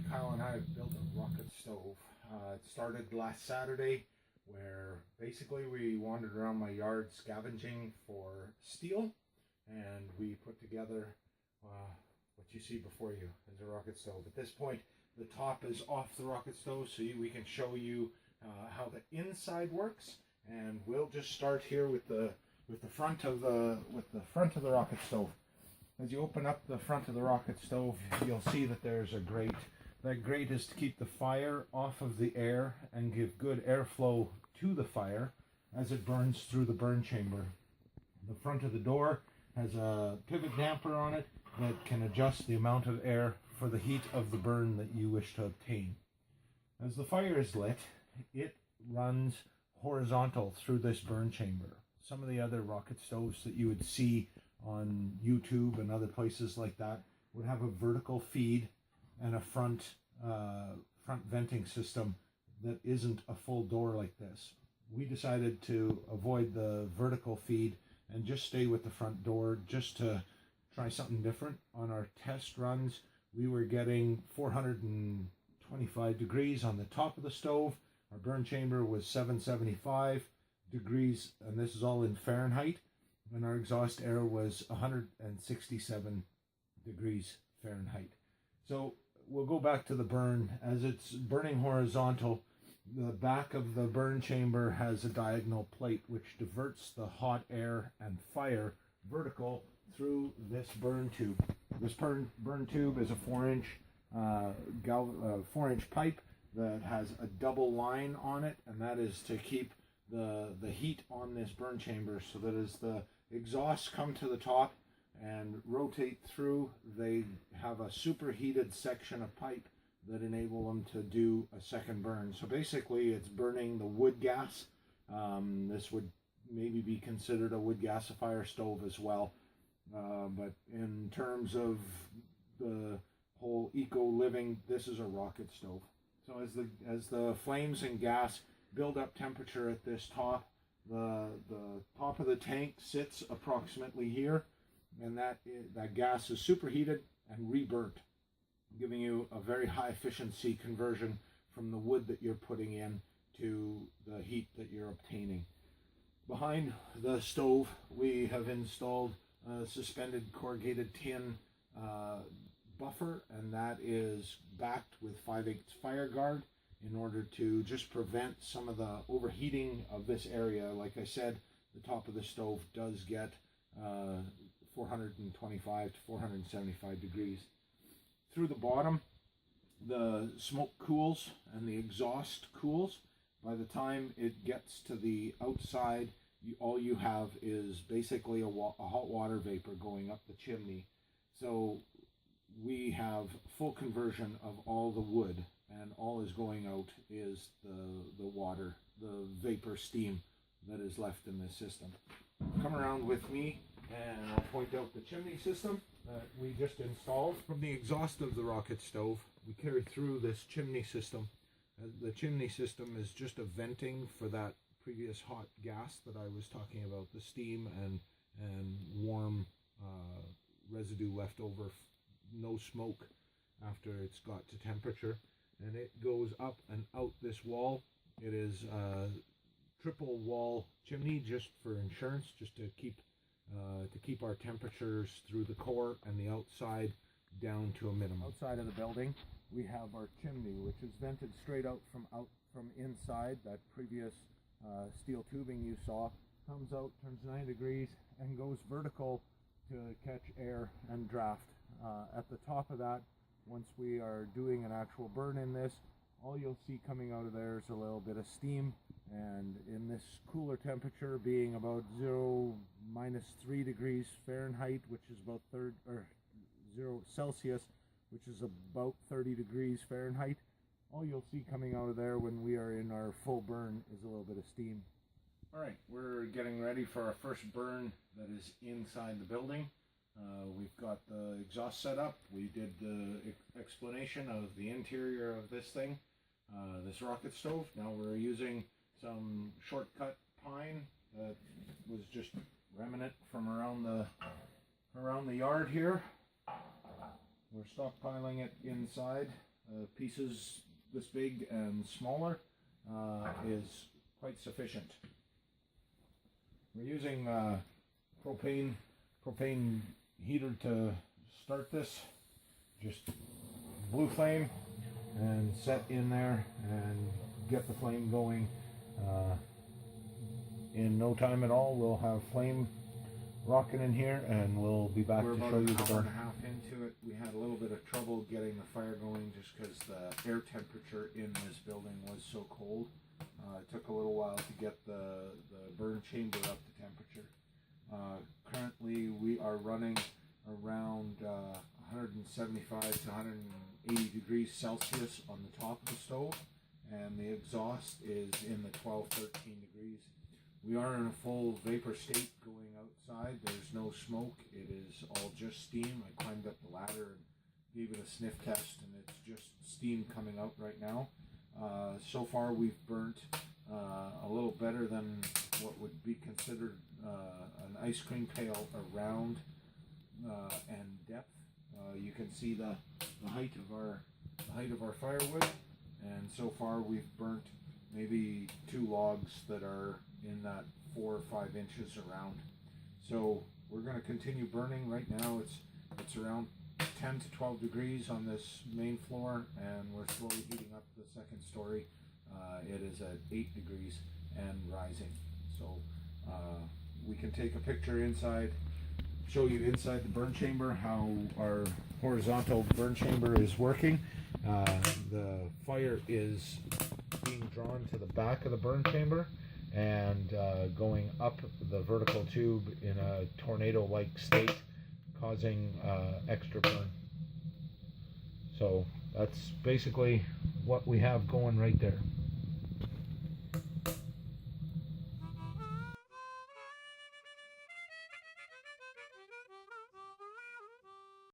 Kyle and I have built a rocket stove. It started last Saturday, where basically we wandered around my yard scavenging for steel, and we put together what you see before you as a rocket stove. At this point, the top is off the rocket stove, so we can show you how the inside works, and we'll just start here with the front of the rocket stove. As you open up the front of the rocket stove, you'll see that there's a grate. That grate is to keep the fire off of the air and give good airflow to the fire as it burns through the burn chamber. The front of the door has a pivot damper on it that can adjust the amount of air for the heat of the burn that you wish to obtain. As the fire is lit, it runs horizontal through this burn chamber. Some of the other rocket stoves that you would see on YouTube and other places like that would have a vertical feed and a front venting system that isn't a full door like this. We decided to avoid the vertical feed and just stay with the front door just to try something different. On our test runs, we were getting 425 degrees on the top of the stove. Our burn chamber was 775 degrees, and this is all in Fahrenheit, and our exhaust air was 167 degrees Fahrenheit. So we'll go back to the burn. As it's burning horizontal, the back of the burn chamber has a diagonal plate which diverts the hot air and fire vertical through this burn tube. This burn tube is a 4-inch 4-inch pipe that has a double line on it, and that is to keep the heat on this burn chamber, so that as the exhausts come to the top and rotate through, they have a superheated section of pipe that enable them to do a second burn. So basically it's burning the wood gas. This would maybe be considered a wood gasifier stove as well. But in terms of the whole eco living, this is a rocket stove. So as the flames and gas build up temperature at this top, the top of the tank sits approximately here, and that gas is superheated and reburnt, giving you a very high efficiency conversion from the wood that you're putting in to the heat that you're obtaining. Behind the stove, we have installed a suspended corrugated tin buffer, and that is backed with 5/8 fire guard in order to just prevent some of the overheating of this area. Like I said, the top of the stove does get 425 to 475 degrees. Through the bottom, the smoke cools and the exhaust cools. By the time it gets to the outside, all you have is basically a hot water vapor going up the chimney. So we have full conversion of all the wood, and all is going out is the water, the vapor steam that is left in this system. Come around with me and I'll point out the chimney system that we just installed. From the exhaust of the rocket stove, we carry through this chimney system. The chimney system is just a venting for that previous hot gas that I was talking about, the steam and warm residue left over, no smoke after it's got to temperature. And it goes up and out this wall. It is a triple wall chimney, just for insurance, just to keep our temperatures through the core and the outside down to a minimum. Outside of the building, we have our chimney, which is vented straight out from inside. That previous steel tubing you saw comes out, turns 9 degrees, and goes vertical to catch air and draft. At the top of that, once we are doing an actual burn in this, all you'll see coming out of there is a little bit of steam, and in this cooler temperature being about 3 degrees Fahrenheit, which is about 0 Celsius, which is about 30 degrees Fahrenheit, all you'll see coming out of there when we are in our full burn is a little bit of steam. Alright, we're getting ready for our first burn that is inside the building. We've got the exhaust set up. We did the explanation of the interior of this thing, this rocket stove. Now we're using some shortcut pine that was just remnant from around the yard here. We're stockpiling it inside pieces this big and smaller is quite sufficient. We're using propane heater to start this. Just blue flame and set in there and get the flame going. In no time at all, we'll have flame rocking in here, and we'll be back to show you the burn. We're about an hour and a half into it. We had a little bit of trouble getting the fire going just because the air temperature in this building was so cold. It took a little while to get the burn chamber up to temperature. Currently, we are running around 175 to 180 degrees Celsius on the top of the stove, and the exhaust is in the 12-13 degrees. We are in a full vapor state going outside. There's no smoke. It is all just steam. I climbed up the ladder and gave it a sniff test, and it's just steam coming out right now. So far we've burnt a little better than what would be considered an ice cream pail around and depth. You can see the height of our firewood, and so far we've burnt maybe 2 logs that are in that 4 or 5 inches around. So we're going to continue burning. Right now it's around 10 to 12 degrees on this main floor, and we're slowly heating up the second story. It is at 8 degrees and rising. So we can take a picture inside, show you inside the burn chamber how our horizontal burn chamber is working. The fire is being drawn to the back of the burn chamber and going up the vertical tube in a tornado-like state, causing extra burn. So that's basically what we have going right there.